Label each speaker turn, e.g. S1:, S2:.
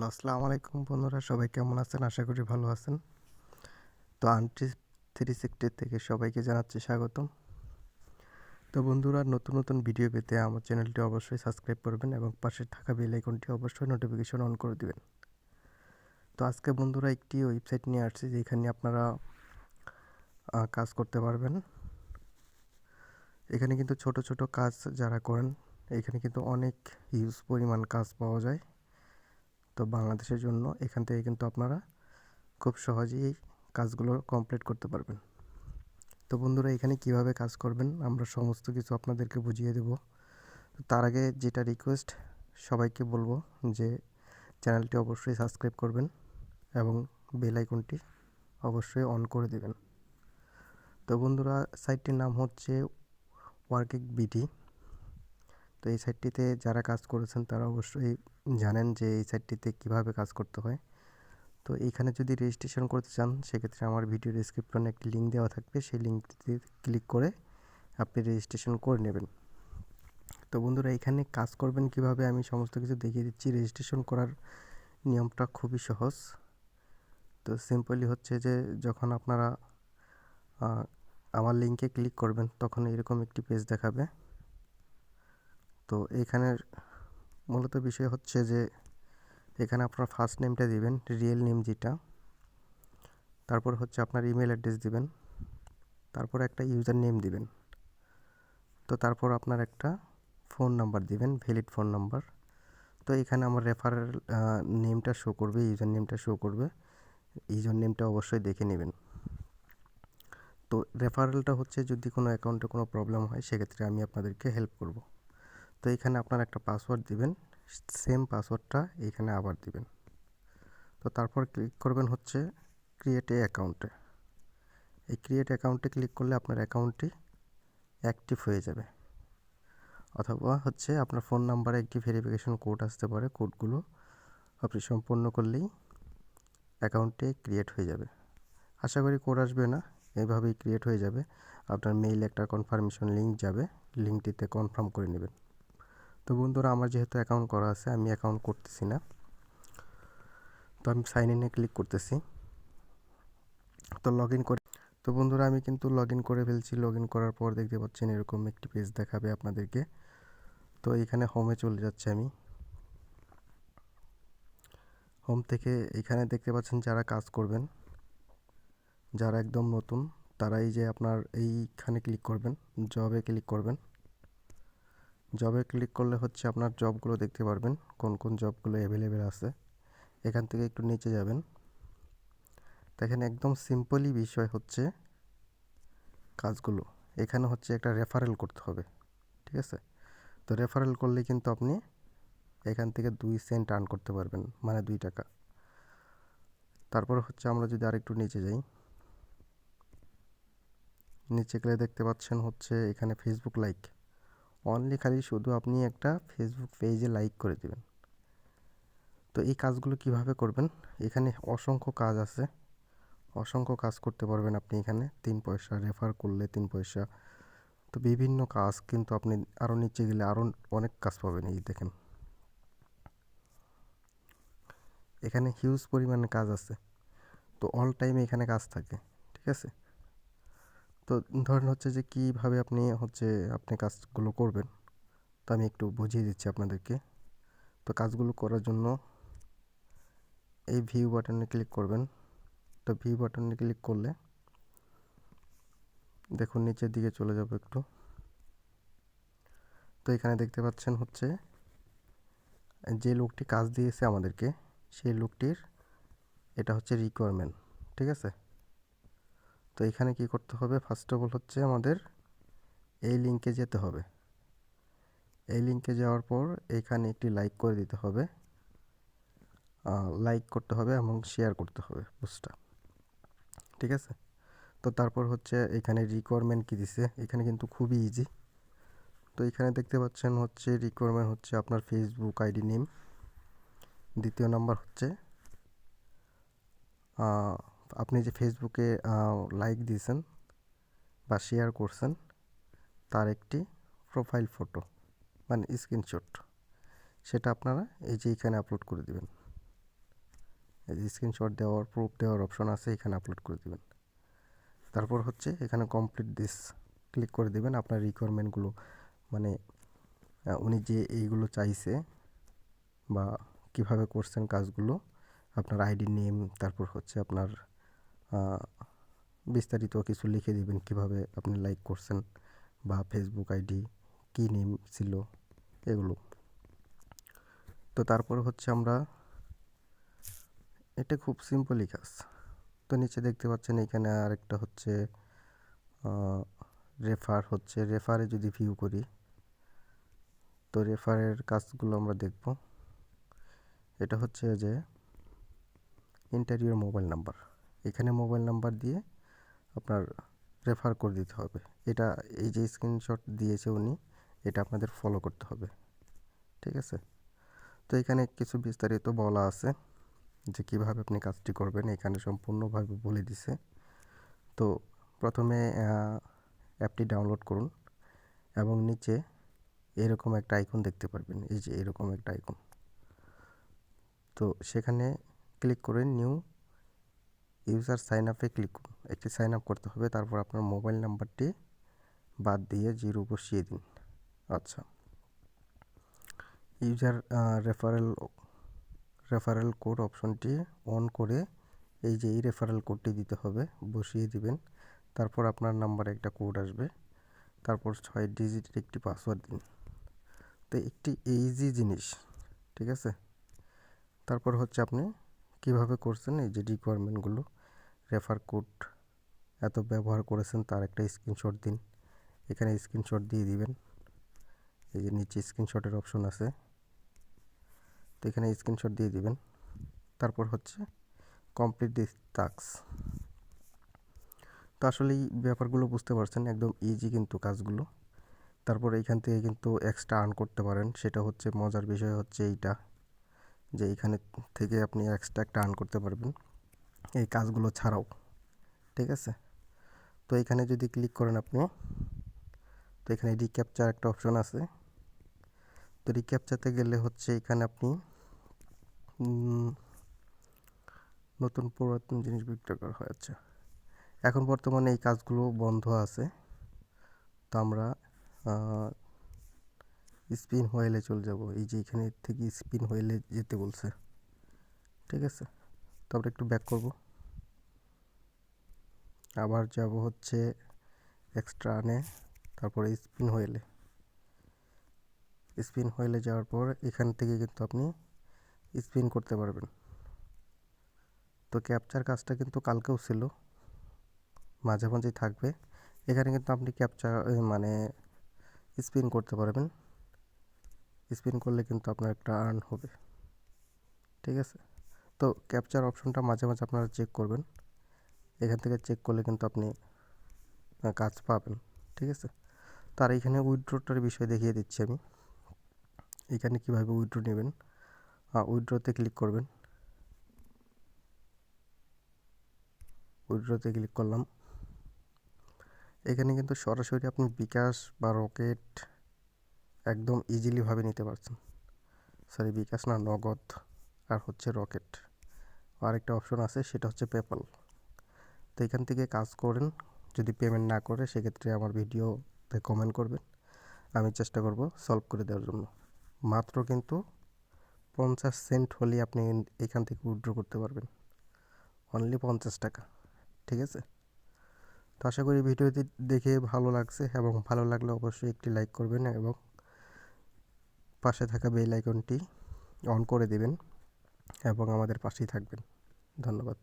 S1: আসসালামু আলাইকুম বন্ধুরা, সবাই কেমন আছেন? আশা করি ভালো আছেন। তো Earn Tips360 থেকে সবাইকে জানাচ্ছি স্বাগতম। তো বন্ধুরা, নতুন ভিডিও পেতে আমার চ্যানেলটি অবশ্যই সাবস্ক্রাইব করবেন এবং পাশে থাকা বেল আইকনটি অবশ্যই নোটিফিকেশন অন করে দিবেন। তো আজকে বন্ধুরা একটি ওয়েবসাইট নিয়ে আসছি যেখানে আপনারা কাজ করতে পারবেন। এখানে কিন্তু ছোট ছোট কাজ যারা করেন, এখানে কিন্তু অনেক হিউজ পরিমাণ কাজ পাওয়া যায়। তো বাংলাদেশের জন্য এখান থেকে কিন্তু আপনারা খুব সহজেই কাজগুলো কমপ্লিট করতে পারবেন। তো বন্ধুরা, এখানে কিভাবে কাজ করবেন আমরা সমস্ত কিছু আপনাদেরকে বুঝিয়ে দেব। তার আগে যেটা রিকোয়েস্ট, সবাইকে বলবো যে চ্যানেলটি অবশ্যই সাবস্ক্রাইব করবেন এবং বেল আইকনটি অবশ্যই অন করে দেবেন। তো বন্ধুরা, সাইটটির নাম হচ্ছে ওয়ার্কিং বিডি। তো এই সাইটটিতে যারা কাজ করেছেন তারা অবশ্যই জানেন যে এই সাইটটিতে কিভাবে কাজ করতে হয়। তো এইখানে যদি রেজিস্ট্রেশন করতে চান, সেক্ষেত্রে আমার ভিডিও ডেসক্রিপশনে একটি লিঙ্ক দেওয়া থাকবে, সেই লিঙ্কটিতে ক্লিক করে আপনি রেজিস্ট্রেশন করে নেবেন। তো বন্ধুরা, এখানে কাজ করবেন কিভাবে আমি সমস্ত কিছু দেখিয়ে দিচ্ছি। রেজিস্ট্রেশন করার নিয়মটা খুবই সহজ। তো সিম্পলি হচ্ছে যে যখন আপনারা আমার লিঙ্কে ক্লিক করবেন তখন এরকম একটি পেজ দেখাবে। তো এইখানের মূলত বিষয় হচ্ছে যে এখানে আপনার ফার্স্ট নেমটা দিবেন, রিয়েল নেম যেটা, তারপর হচ্ছে আপনার ইমেল অ্যাড্রেস দিবেন, তারপর একটা ইউজার নেম দিবেন, তো তারপর আপনার একটা ফোন নাম্বার দিবেন, ভ্যালিড ফোন নাম্বার। তো এখানে আমার রেফারেল নেমটা শো করবে, ইউজার নেমটা শো করবে, ইউজার নেমটা অবশ্যই দেখে নেবেন। তো রেফারেলটা হচ্ছে যদি কোনো অ্যাকাউন্টে কোনো প্রবলেম হয় সেক্ষেত্রে আমি আপনাদেরকে হেল্প করব। তো এখানে আপনার একটা পাসওয়ার্ড দিবেন, সেম পাসওয়ার্ডটা এখানে আবার দিবেন। তো তারপর ক্লিক করবেন হচ্ছে ক্রিয়েট এ অ্যাকাউন্টে। এই ক্রিয়েট অ্যাকাউন্টে ক্লিক করলে আপনার অ্যাকাউন্টটি অ্যাক্টিভ হয়ে যাবে, অথবা হচ্ছে আপনার ফোন নাম্বারে একটি ভেরিফিকেশন কোড আসতে পারে, কোডগুলো আপনি সম্পূর্ণ করলেই অ্যাকাউন্টটি ক্রিয়েট হয়ে যাবে। আশা করি কোড আসবে না, এইভাবেই ক্রিয়েট হয়ে যাবে। আপনার মেইলে একটা কনফার্মেশন লিঙ্ক যাবে, লিঙ্কটিতে কনফার্ম করে নেবেন। তো বন্ধুরা, আমার যেহেতু অ্যাকাউন্ট করা আছে আমি অ্যাকাউন্ট করতেছি না, তো আমি সাইন ইনে ক্লিক করতেছি। তো লগ ইন করে, তো বন্ধুরা আমি কিন্তু লগ ইন করে ফেলছি। লগ ইন করার পর দেখতে পাচ্ছেন এরকম একটি পেজ দেখাবে আপনাদেরকে। তো এখানে হোমে চলে যাচ্ছে আমি। হোম থেকে এখানে দেখতে পাচ্ছেন যারা কাজ করবেন, যারা একদম নতুন, তারা এই যে আপনার এইখানে ক্লিক করবেন, জবে ক্লিক করবেন। জবে ক্লিক করলে হচ্ছে আপনার জবগুলো দেখতে পারবেন, কোন কোন জবগুলো অ্যাভেলেবেল আছে। এখান থেকে একটু নিচে যাবেন, দেখেন একদম সিম্পলই বিষয় হচ্ছে কাজগুলো। এখানে হচ্ছে একটা রেফারেল করতে হবে, ঠিক আছে? তো রেফারেল করলে কিন্তু আপনি এখান থেকে 2 সেন্ট আর্ন করতে পারবেন, মানে 2 টাকা। তারপর হচ্ছে আমরা যদি আরেকটু নিচে যাই, নিচে গেলে দেখতে পাচ্ছেন হচ্ছে এখানে ফেসবুক লাইক, অনলি খালি শুধু আপনি একটা ফেসবুক পেজে লাইক করে দিবেন। তো এই কাজগুলো কিভাবে করবেন, এখানে অসংখ্য কাজ আছে, অসংখ্য কাজ করতে পারবেন আপনি এখানে। 3 পয়সা রেফার করলে 3 পয়সা, তো বিভিন্ন কাজ কিন্তু আপনি আরও নিচে গেলে আরও অনেক কাজ পাবেন। এই দেখেন এখানে হিউজ পরিমাণে কাজ আছে, তো অল টাইম এখানে কাজ থাকে, ঠিক আছে? তো ধরেন হচ্ছে যে কীভাবে আপনি কাজগুলো করবেন, তো আমি একটু বুঝিয়ে দিচ্ছি আপনাদেরকে। তো কাজগুলো করার জন্য এই ভিউ বাটনে ক্লিক করবেন। তো ভিউ বাটনে ক্লিক করলে দেখুন নিচের দিকে চলে যাব একটু। তো এখানে দেখতে পাচ্ছেন হচ্ছে যে লোকটি কাজ দিয়েছে আমাদেরকে, সেই লোকটির এটা হচ্ছে রিকোয়ারমেন্ট, ঠিক আছে? তো এখানে কি করতে হবে, ফার্স্ট অফ অল হচ্ছে আমাদের এই লিঙ্কে যেতে হবে। এই লিঙ্কে যাওয়ার পর এখানে একটি লাইক করে দিতে হবে, লাইক করতে হবে এবং শেয়ার করতে হবে পোস্টটা, ঠিক আছে? তো তারপর হচ্ছে এখানে রিকোয়ারমেন্ট কী দিছে, এখানে কিন্তু খুবই ইজি। তো এখানে দেখতে পাচ্ছেন হচ্ছে রিকোয়ারমেন্ট হচ্ছে আপনার ফেসবুক আইডি নেম, দ্বিতীয় নাম্বার হচ্ছে আপনি যে ফেসবুকে লাইক দিয়েছেন বা শেয়ার করছেন তার একটি প্রোফাইল ফটো, মানে স্ক্রিনশট, সেটা আপনারা এই যে এখানে আপলোড করে দেবেন। স্ক্রিনশট দেওয়ার প্রুফ দেওয়ার অপশন আছে, এখানে আপলোড করে দেবেন। তারপর হচ্ছে এখানে কমপ্লিট দিস ক্লিক করে দেবেন। আপনার রিকোয়ারমেন্টগুলো মানে উনি যে এইগুলো চাইছে বা কিভাবে করছেন কাজগুলো, আপনার আইডি নেম, তারপর হচ্ছে আপনার বিস্তারিত কিছু লিখে দিবেন, কিভাবে আপনি লাইক করছেন বা ফেসবুক আইডি কী নেম ছিল এগুলো। তো তারপর হচ্ছে আমরা, এটা খুব সিম্পলই কাজ। তো নিচে দেখতে পাচ্ছেন এখানে আরেকটা হচ্ছে রেফার হচ্ছে, রেফারে যদি ভিউ করি তো রেফারের কাজগুলো আমরা দেখব। এটা হচ্ছে যে এন্টার ইওর মোবাইল নাম্বার, এখানে মোবাইল নাম্বার দিয়ে আপনার রেফার করে দিতে হবে। এটা এই যে স্ক্রিনশট দিয়েছে উনি, এটা আপনাদের ফলো করতে হবে, ঠিক আছে। তো এখানে কিছু বিস্তারিত বলা আছে যে কীভাবে আপনি কাজটি করবেন, এখানে সম্পূর্ণভাবে বলে দিছে। তো প্রথমে অ্যাপটি ডাউনলোড করুন এবং নিচে এরকম একটা আইকন দেখতে পারবেন, এই যে এরকম একটা আইকন। তো সেখানে ক্লিক করে নিউ ইউজার সাইন আপে ক্লিক করুন, একটি সাইন আপ করতে হবে। তারপর আপনার মোবাইল নাম্বারটি বাদ দিয়ে 0 বসিয়ে দিন। আচ্ছা, ইউজার রেফারেল কোড অপশনটি অন করে এই যে এই রেফারেল কোডটি দিতে হবে, বসিয়ে দিবেন। তারপর আপনার নাম্বারে একটা কোড আসবে, তারপর 6 ডিজিটের একটি পাসওয়ার্ড দিন। তো একটি ইজি জিনিস, ঠিক আছে। তারপর হচ্ছে আপনি কিভাবে করছেন, এই যে রিকোয়ারমেন্টগুলো, রেফার কোড এত ব্যবহার করেছেন তার একটা স্ক্রিনশট দিন, এখানে স্ক্রিনশট দিয়ে দিবেন। এই যে নিচে স্ক্রিনশটের অপশন আছে, তো এখানে স্ক্রিনশট দিয়ে দিবেন। তারপর হচ্ছে কমপ্লিট দিস টাস্ক। তো আসলে এই ব্যাপারগুলো বুঝতে পারছেন, একদম ইজি কিন্তু কাজগুলো। তারপর এইখান থেকে কিন্তু এক্সট্রা আর্ন করতে পারেন, সেটা হচ্ছে মজার বিষয় হচ্ছে এইটা, যে এইখানে থেকে আপনি এক্সট্রা একটা আর্ন করতে পারবেন এই কাজগুলো ছাড়াও, ঠিক আছে। তো এখানে যদি ক্লিক করেন আপনি, তো এখানে রিক্যাপচার একটা অপশন আছে। তো রিক্যাপচাতে গেলে হচ্ছে এখানে আপনি নতুন পুরাতন জিনিস বিক্রয় করা হয়। আচ্ছা, এখন বর্তমানে এই কাজগুলো বন্ধ আছে। তো আমরা স্পিন হুইলে চলে যাব, এই যে এখানে থেকে স্পিন হুইলে যেতে বলছে, ঠিক আছে। তো আমরা একটু ব্যাক করব, আবার যাব হচ্ছে এক্সট্রা আনে, তারপরে স্পিন হুইলে যাওয়ার পর এখান থেকে কিন্তু আপনি স্পিন করতে পারবেন। তো ক্যাপচার কাজটা কিন্তু কালকেও ছিল, মাঝে মাঝেই থাকবে। এখানে কিন্তু আপনি ক্যাপচার মানে স্পিন করতে পারবেন, স্পিন করলে কিন্তু আপনার একটা আর্ন হবে, ঠিক আছে। তো ক্যাপচার অপশনটা মাঝে মাঝে আপনারা চেক করবেন, এখান থেকে চেক করলে কিন্তু আপনি কাজ পাবেন, ঠিক আছে। তার এইখানে উইথড্রটার বিষয় দেখিয়ে দিচ্ছি আমি, এখানে কিভাবে উইথড্র নেবেন। উইথড্রতে ক্লিক করবেন, উইথড্রতে ক্লিক করলাম। এখানে কিন্তু সরাসরি আপনি বিকাশ বা রকেট একদম ইজিলিভাবে নিতে পারছেন। সরি, বিকাশ না, নগদ আর হচ্ছে রকেট। আরেকটা অপশন আছে, সেটা হচ্ছে পেপ্যাল। তো এখান থেকে কাজ করেন, যদি পেমেন্ট না করে সেক্ষেত্রে আমার ভিডিওতে কমেন্ট করবেন, আমি চেষ্টা করব সলভ করে দেওয়ার জন্য। মাত্র কিন্তু 50 সেন্ট হলে আপনি এখান থেকে উইথড্র করতে পারবেন, অনলি 50 টাকা, ঠিক আছে। তো আশা করি ভিডিওটি দেখে ভালো লাগছে, এবং ভালো লাগলে অবশ্যই একটি লাইক করবেন এবং পাশে থাকা বেল আইকনটি অন করে দেবেন এবং আমাদের পাশেই থাকবেন। ধন্যবাদ।